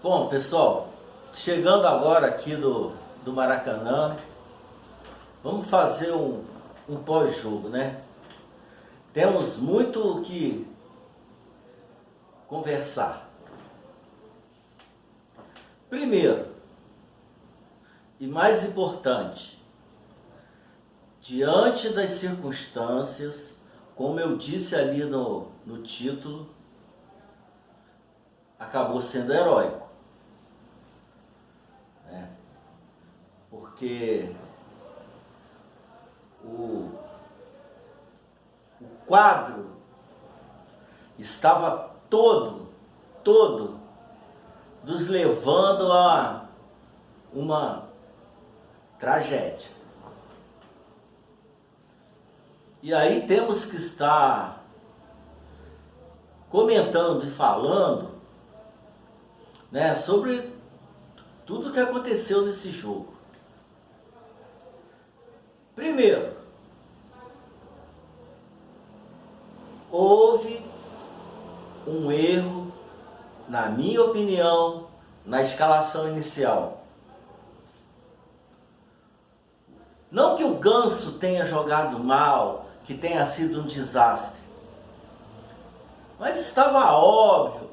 Bom, pessoal, chegando agora aqui do Maracanã, vamos fazer um pós-jogo, né? Temos muito o que conversar. Primeiro, e mais importante, diante das circunstâncias, como eu disse ali no título, acabou sendo heróico. Porque o quadro estava todo nos levando a uma tragédia. E aí temos que estar comentando e falando, né, sobre tudo que aconteceu nesse jogo. Primeiro, houve um erro, na minha opinião, na escalação inicial. Não que o Ganso tenha jogado mal, que tenha sido um desastre, mas estava óbvio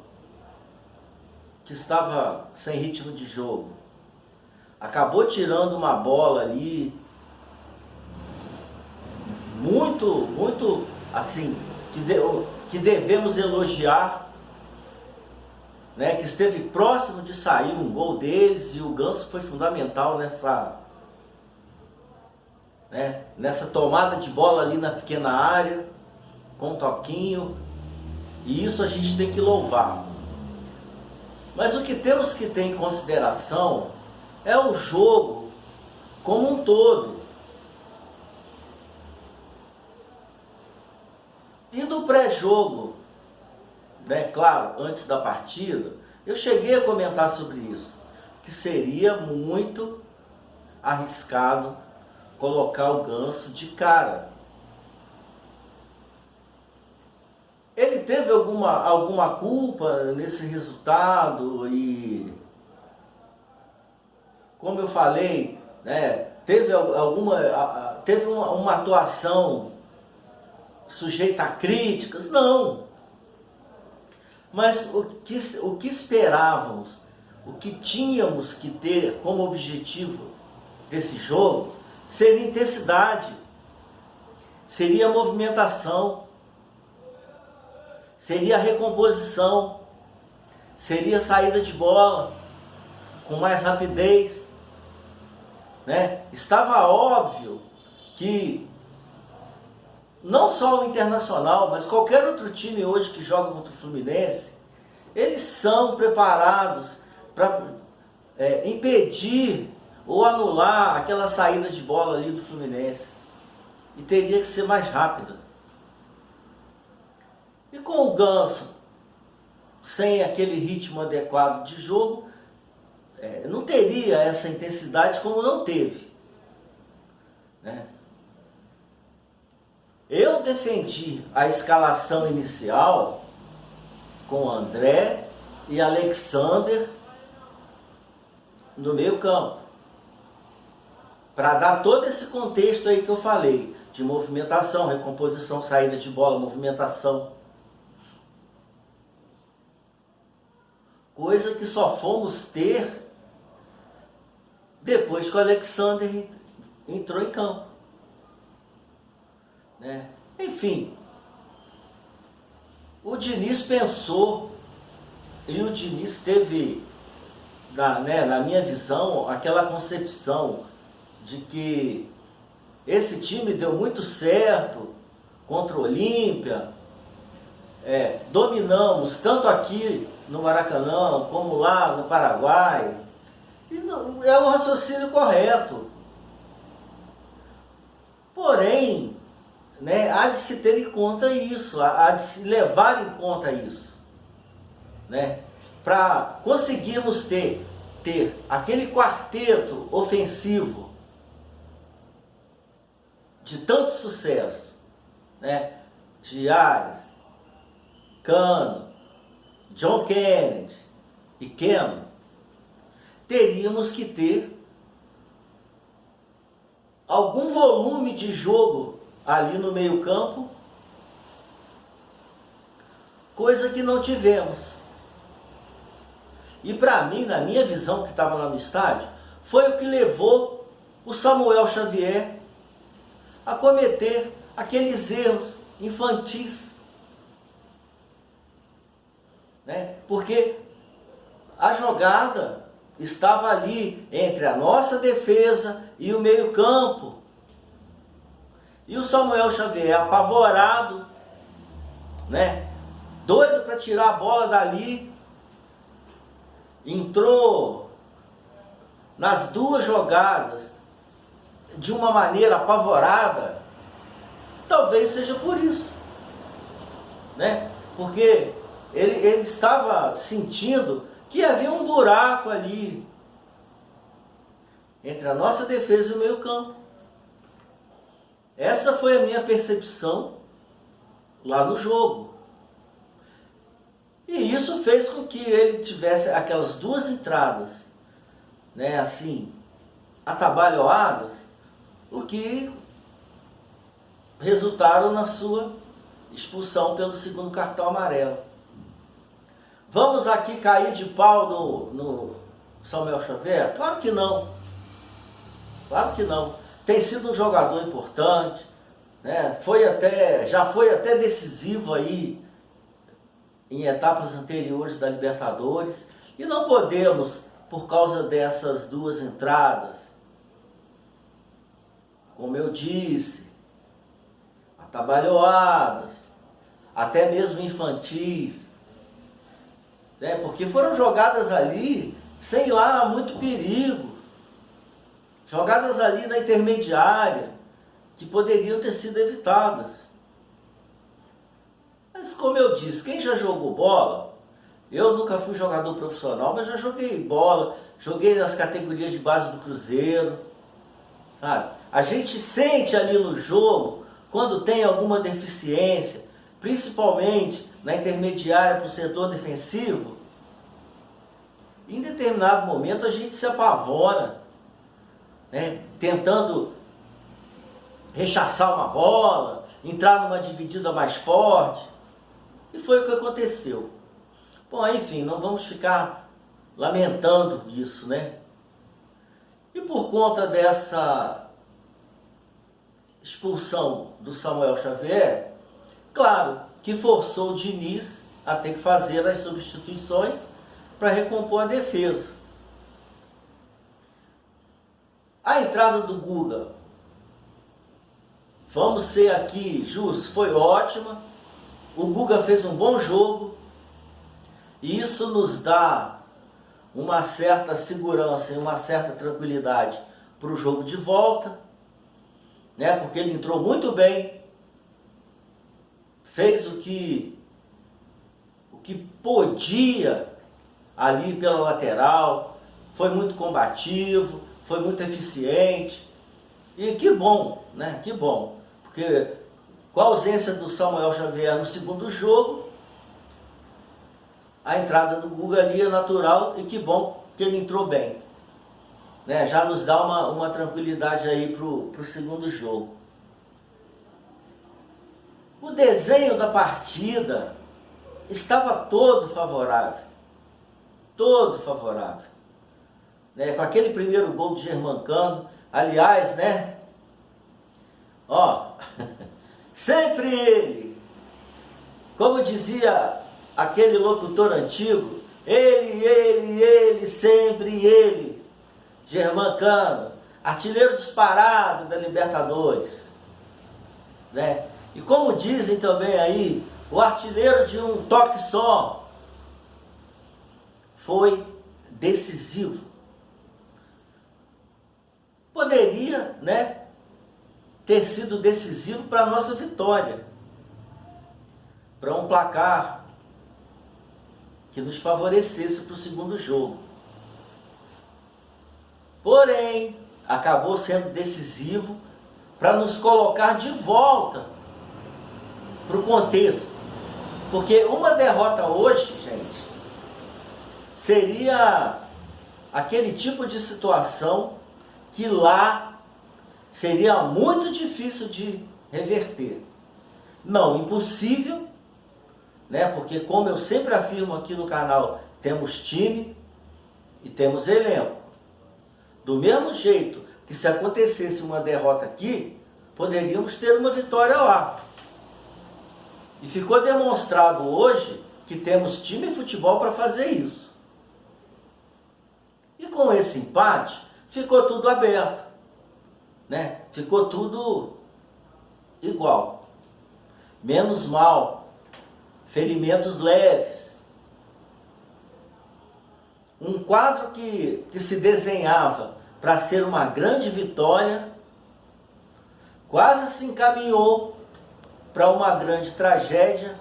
que estava sem ritmo de jogo. Acabou tirando uma bola ali muito assim, que devemos elogiar, né, que esteve próximo de sair um gol deles, e o Ganso foi fundamental nessa tomada de bola ali na pequena área, com um toquinho, e isso a gente tem que louvar. Mas o que temos que ter em consideração é o jogo como um todo. E no pré-jogo, né, claro, antes da partida, eu cheguei a comentar sobre isso, que seria muito arriscado colocar o Ganso de cara. Ele teve alguma culpa nesse resultado e, como eu falei, né, teve uma atuação sujeita a críticas? Não. Mas o que esperávamos, o que tínhamos que ter como objetivo desse jogo, seria intensidade, seria movimentação, seria recomposição, seria saída de bola com mais rapidez, né? Estava óbvio que não só o Internacional, mas qualquer outro time hoje que joga contra o Fluminense, eles são preparados para impedir ou anular aquela saída de bola ali do Fluminense. E teria que ser mais rápida. E com o Ganso, sem aquele ritmo adequado de jogo, não teria essa intensidade como não teve, né? Eu defendi a escalação inicial com André e Alexander no meio campo, para dar todo esse contexto aí que eu falei, de movimentação, recomposição, saída de bola, movimentação. Coisa que só fomos ter depois que o Alexander entrou em campo, né? Enfim, o Diniz pensou, e o Diniz teve, na minha visão, aquela concepção de que esse time deu muito certo contra o Olímpia, dominamos tanto aqui no Maracanã como lá no Paraguai, e não, é o raciocínio correto. Porém, né, há de se ter em conta isso, há de se levar em conta isso, né, para conseguirmos ter aquele quarteto ofensivo de tanto sucesso, né, de Arias, Cano, John Kennedy e Keno, teríamos que ter algum volume de jogo ali no meio-campo, coisa que não tivemos. E para mim, na minha visão que estava lá no estádio, foi o que levou o Samuel Xavier a cometer aqueles erros infantis, né? Porque a jogada estava ali entre a nossa defesa e o meio-campo. E o Samuel Xavier, apavorado, né? Doido para tirar a bola dali, entrou nas duas jogadas de uma maneira apavorada. Talvez seja por isso, né? Porque ele estava sentindo que havia um buraco ali entre a nossa defesa e o meio-campo. Essa foi a minha percepção lá no jogo. E isso fez com que ele tivesse aquelas duas entradas, né, assim, atabalhoadas, o que resultaram na sua expulsão pelo segundo cartão amarelo. Vamos aqui cair de pau no Samuel Xavier? Claro que não. Claro que não. Tem sido um jogador importante, né? Já foi até decisivo aí em etapas anteriores da Libertadores. E não podemos, por causa dessas duas entradas, como eu disse, atabalhoadas, até mesmo infantis, né? Porque foram jogadas ali sem lá muito perigo, jogadas ali na intermediária que poderiam ter sido evitadas. Mas como eu disse, quem já jogou bola, eu nunca fui jogador profissional, mas já joguei bola, joguei nas categorias de base do Cruzeiro, sabe? A gente sente ali no jogo quando tem alguma deficiência, principalmente na intermediária para o setor defensivo. Em determinado momento a gente se apavora, né? Tentando rechaçar uma bola, entrar numa dividida mais forte. E foi o que aconteceu. Bom, enfim, não vamos ficar lamentando isso, né? E por conta dessa expulsão do Samuel Xavier, claro que forçou o Diniz a ter que fazer as substituições para recompor a defesa. A entrada do Guga, vamos ser aqui justos, foi ótima. O Guga fez um bom jogo e isso nos dá uma certa segurança e uma certa tranquilidade para o jogo de volta, né? Porque ele entrou muito bem, fez o que podia ali pela lateral, foi muito combativo, foi muito eficiente. E que bom, né? Que bom, porque com a ausência do Samuel Xavier no segundo jogo, a entrada do Guga ali é natural, e que bom que ele entrou bem, né? Já nos dá uma tranquilidade aí pro segundo jogo. O desenho da partida estava todo favorável, né? Com aquele primeiro gol de Germancano, aliás, né? Ó, sempre ele, como dizia aquele locutor antigo, ele, sempre ele, Germancano, artilheiro disparado da Libertadores, né? E como dizem também aí, o artilheiro de um toque só, foi decisivo. Poderia, né, ter sido decisivo para a nossa vitória, para um placar que nos favorecesse para o segundo jogo. Porém, acabou sendo decisivo para nos colocar de volta para o contexto. Porque uma derrota hoje, gente, seria aquele tipo de situação que lá seria muito difícil de reverter. Não impossível, né? Porque como eu sempre afirmo aqui no canal, temos time e temos elenco. Do mesmo jeito que se acontecesse uma derrota aqui, poderíamos ter uma vitória lá. E ficou demonstrado hoje que temos time e futebol para fazer isso. E com esse empate, ficou tudo aberto, né? Ficou tudo igual. Menos mal, ferimentos leves. Um quadro que se desenhava para ser uma grande vitória, quase se encaminhou para uma grande tragédia,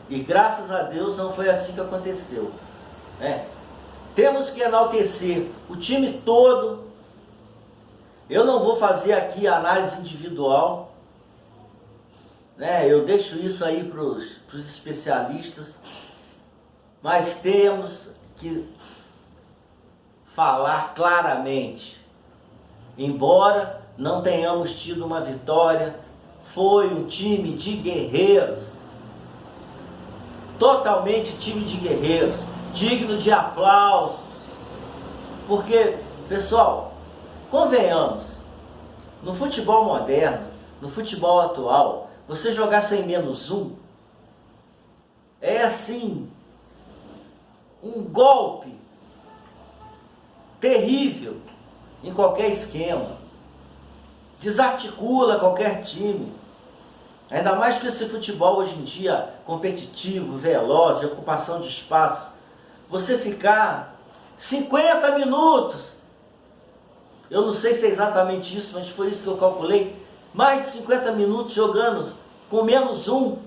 e graças a Deus não foi assim que aconteceu, né? Temos que enaltecer o time todo. Eu não vou fazer aqui análise individual, né? Eu deixo isso aí para os especialistas, mas temos que falar claramente. Embora não tenhamos tido uma vitória, foi um time de guerreiros, totalmente time de guerreiros, digno de aplausos, porque, pessoal, convenhamos, no futebol moderno, no futebol atual, você jogar sem -1 é assim, um golpe terrível em qualquer esquema, desarticula qualquer time. Ainda mais que esse futebol hoje em dia competitivo, veloz, de ocupação de espaço, você ficar 50 minutos, eu não sei se é exatamente isso, mas foi isso que eu calculei, mais de 50 minutos jogando com -1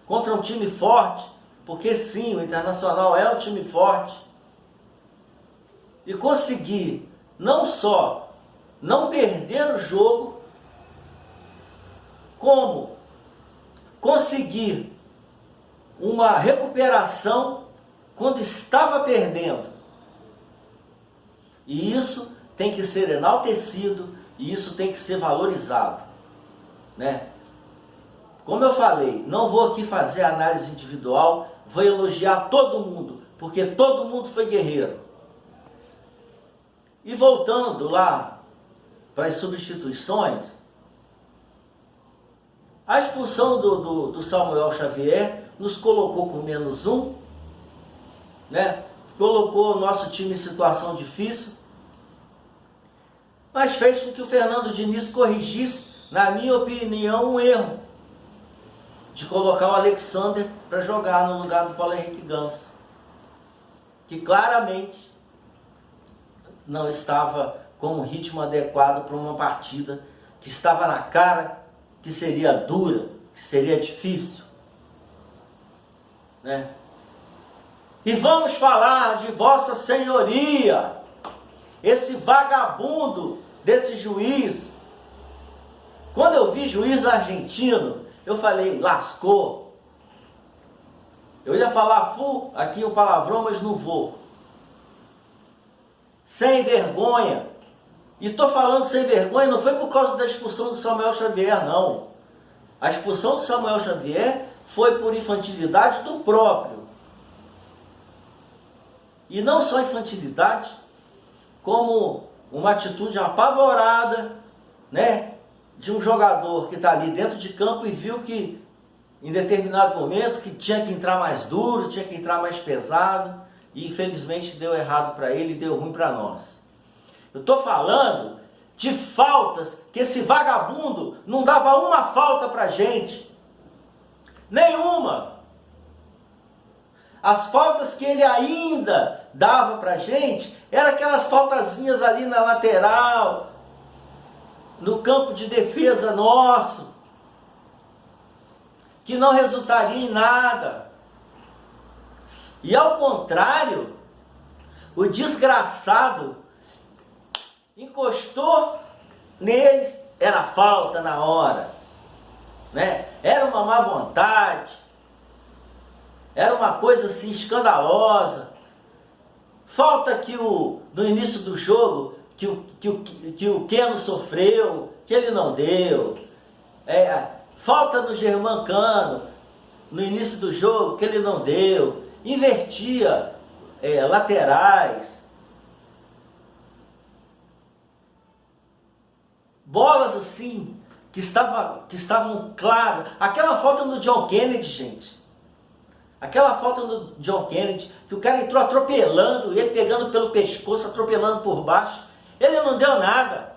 contra um time forte, porque sim, o Internacional é um time forte, e conseguir não só não perder o jogo, como conseguir uma recuperação quando estava perdendo. E isso tem que ser enaltecido, e isso tem que ser valorizado, né? Como eu falei, não vou aqui fazer análise individual, vou elogiar todo mundo, porque todo mundo foi guerreiro. E voltando lá para as substituições, a expulsão do Samuel Xavier nos colocou com -1, né? Colocou o nosso time em situação difícil, mas fez com que o Fernando Diniz corrigisse, na minha opinião, um erro de colocar o Alexander para jogar no lugar do Paulo Henrique Ganso, que claramente não estava com um ritmo adequado para uma partida que estava na cara, que seria dura, que seria difícil, né? E vamos falar de Vossa Senhoria, esse vagabundo desse juiz. Quando eu vi juiz argentino, eu falei, lascou. Eu ia falar full aqui o palavrão, mas não vou. Sem vergonha. E estou falando sem vergonha, não foi por causa da expulsão do Samuel Xavier, não. A expulsão do Samuel Xavier foi por infantilidade do próprio. E não só infantilidade, como uma atitude apavorada, né, de um jogador que está ali dentro de campo e viu que, em determinado momento, que tinha que entrar mais duro, tinha que entrar mais pesado, e infelizmente deu errado para ele e deu ruim para nós. Eu estou falando de faltas que esse vagabundo não dava uma falta para gente. Nenhuma. As faltas que ele ainda dava para gente eram aquelas faltazinhas ali na lateral, no campo de defesa nosso, que não resultaria em nada. E ao contrário, o desgraçado encostou neles, era falta na hora, né? Era uma má vontade, era uma coisa assim escandalosa. falta no início do jogo que o Keno sofreu, que ele não deu. Falta no Germancano no início do jogo, que ele não deu. Invertia laterais. Bolas assim, que estavam claras. Aquela falta no John Kennedy, gente. Aquela falta no John Kennedy, que o cara entrou atropelando, ele pegando pelo pescoço, atropelando por baixo. Ele não deu nada.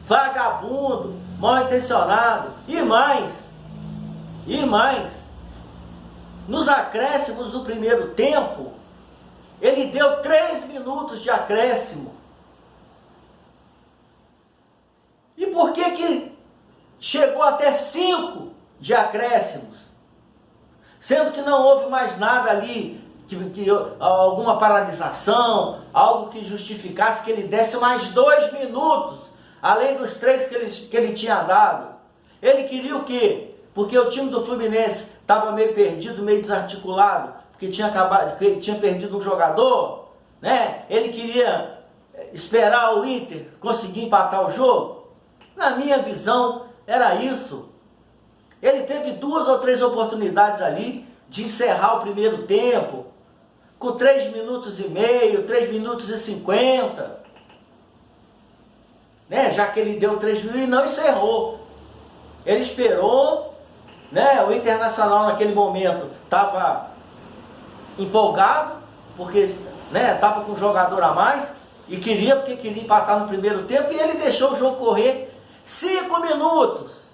Vagabundo, mal intencionado. E mais. Nos acréscimos do primeiro tempo, ele deu 3 minutos de acréscimo. E por que chegou até 5 de acréscimos? Sendo que não houve mais nada ali, alguma paralisação, algo que justificasse que ele desse mais 2 minutos, além dos 3 que ele tinha dado. Ele queria o quê? Porque o time do Fluminense estava meio perdido, meio desarticulado, porque tinha perdido um jogador, né? Ele queria esperar o Inter conseguir empatar o jogo. Na minha visão, era isso. Ele teve 2 ou 3 oportunidades ali de encerrar o primeiro tempo, com 3 minutos e meio, 3 minutos e 50, né? Já que ele deu 3 minutos e não encerrou. Ele esperou, né? O Internacional naquele momento estava empolgado, porque estava com um jogador a mais, porque queria empatar no primeiro tempo, e ele deixou o jogo correr 5 minutos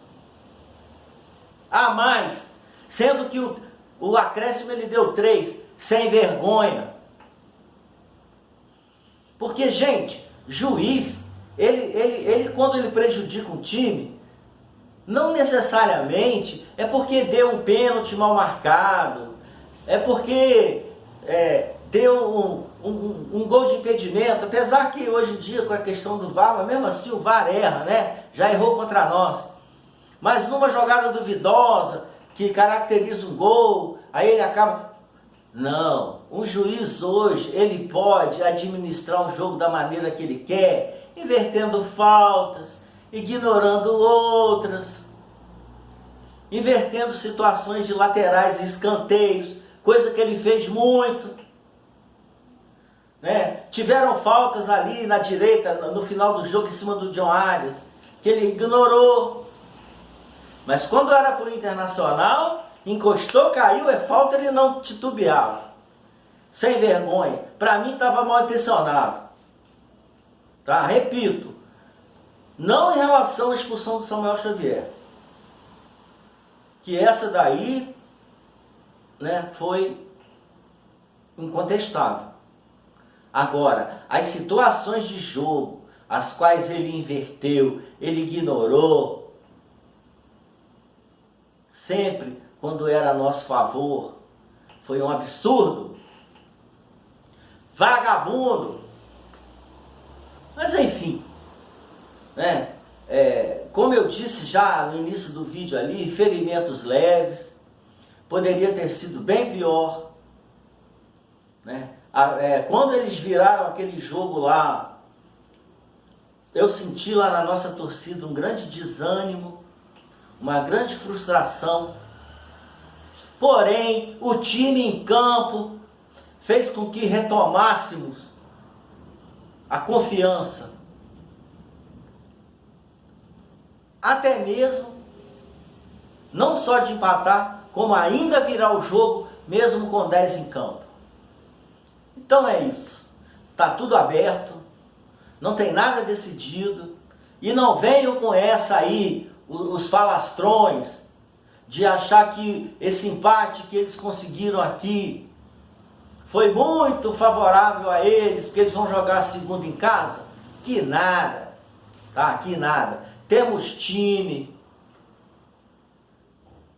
a mais, sendo que o acréscimo ele deu 3, sem vergonha. Porque, gente, juiz, ele quando ele prejudica um time, não necessariamente é porque deu um pênalti mal marcado, é porque deu um gol de impedimento, apesar que hoje em dia com a questão do VAR, mas mesmo assim o VAR erra, né? Já errou contra nós. Mas numa jogada duvidosa, que caracteriza um gol, aí ele acaba... Não, um juiz hoje, ele pode administrar um jogo da maneira que ele quer, invertendo faltas, ignorando outras, invertendo situações de laterais e escanteios, coisa que ele fez muito, né? Tiveram faltas ali na direita, no final do jogo, em cima do John Arias, que ele ignorou. Mas quando era para o Internacional, encostou, caiu, é falta, ele não titubeava. Sem vergonha. Para mim estava mal intencionado. Tá? Repito. Não em relação à expulsão do Samuel Xavier. Que essa daí, né, foi incontestável. Agora, as situações de jogo, as quais ele inverteu, ele ignorou, sempre quando era a nosso favor, foi um absurdo. Vagabundo. Mas enfim, né? Como eu disse já no início do vídeo ali, ferimentos leves, poderia ter sido bem pior, né? Quando eles viraram aquele jogo lá, eu senti lá na nossa torcida um grande desânimo, uma grande frustração. Porém, o time em campo fez com que retomássemos a confiança. Até mesmo, não só de empatar, como ainda virar o jogo, mesmo com 10 em campo. Então é isso. Está tudo aberto, não tem nada decidido. E não venham com essa aí, os falastrões, de achar que esse empate que eles conseguiram aqui foi muito favorável a eles, porque eles vão jogar a segunda em casa. Que nada, tá? Que nada. Temos time,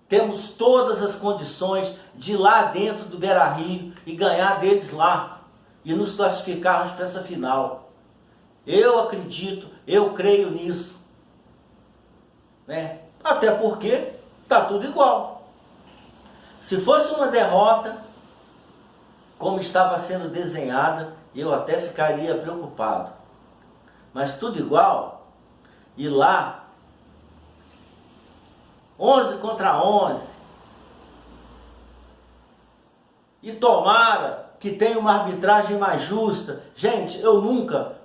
temos todas as condições de ir lá dentro do Beira-Rio e ganhar deles lá e nos classificarmos para essa final. Eu acredito, eu creio nisso, né? Até porque tá tudo igual. Se fosse uma derrota, como estava sendo desenhada, eu até ficaria preocupado. Mas tudo igual, e lá, 11 contra 11, e tomara que tenha uma arbitragem mais justa. Gente, eu nunca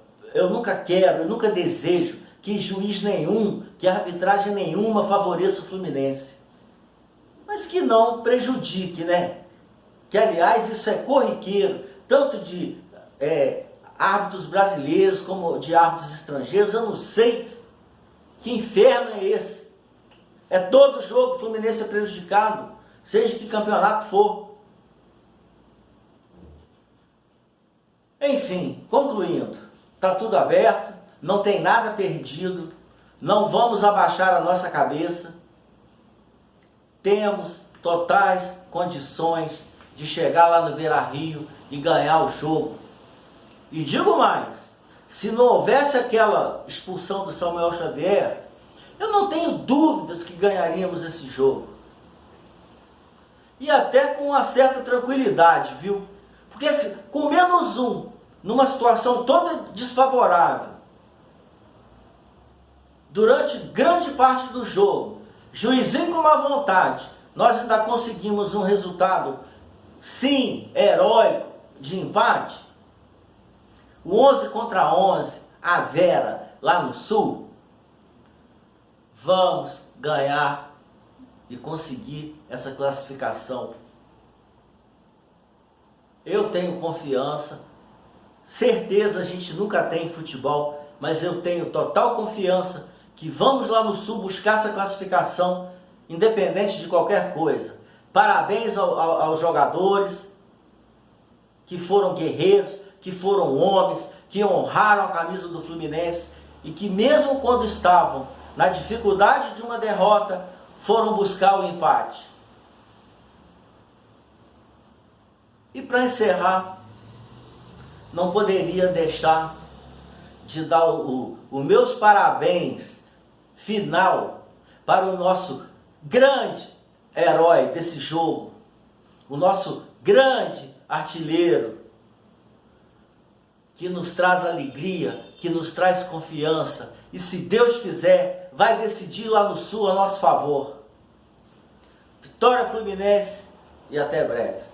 quero, eu nunca desejo que juiz nenhum, que arbitragem nenhuma favoreça o Fluminense. Mas que não prejudique, né? Que, aliás, isso é corriqueiro, tanto de árbitros brasileiros como de árbitros estrangeiros. Eu não sei que inferno é esse. É todo jogo o Fluminense é prejudicado, seja que campeonato for. Enfim, concluindo, está tudo aberto, não tem nada perdido, não vamos abaixar a nossa cabeça, temos totais condições de chegar lá no Beira-Rio e ganhar o jogo. E digo mais, se não houvesse aquela expulsão do Samuel Xavier, eu não tenho dúvidas que ganharíamos esse jogo. E até com uma certa tranquilidade, viu? Porque com menos um, numa situação toda desfavorável, durante grande parte do jogo, juizinho com má vontade, nós ainda conseguimos um resultado, sim, heróico, de empate. O 11 contra 11, a Vera, lá no Sul, vamos ganhar e conseguir essa classificação. Eu tenho confiança, certeza a gente nunca tem em futebol, mas eu tenho total confiança que vamos lá no Sul buscar essa classificação, independente de qualquer coisa. Parabéns aos jogadores que foram guerreiros, que foram homens, que honraram a camisa do Fluminense e que mesmo quando estavam na dificuldade de uma derrota, foram buscar o empate. E para encerrar, não poderia deixar de dar os meus parabéns final para o nosso grande herói desse jogo, o nosso grande artilheiro, que nos traz alegria, que nos traz confiança, e se Deus quiser, vai decidir lá no Sul a nosso favor. Vitória Fluminense e até breve.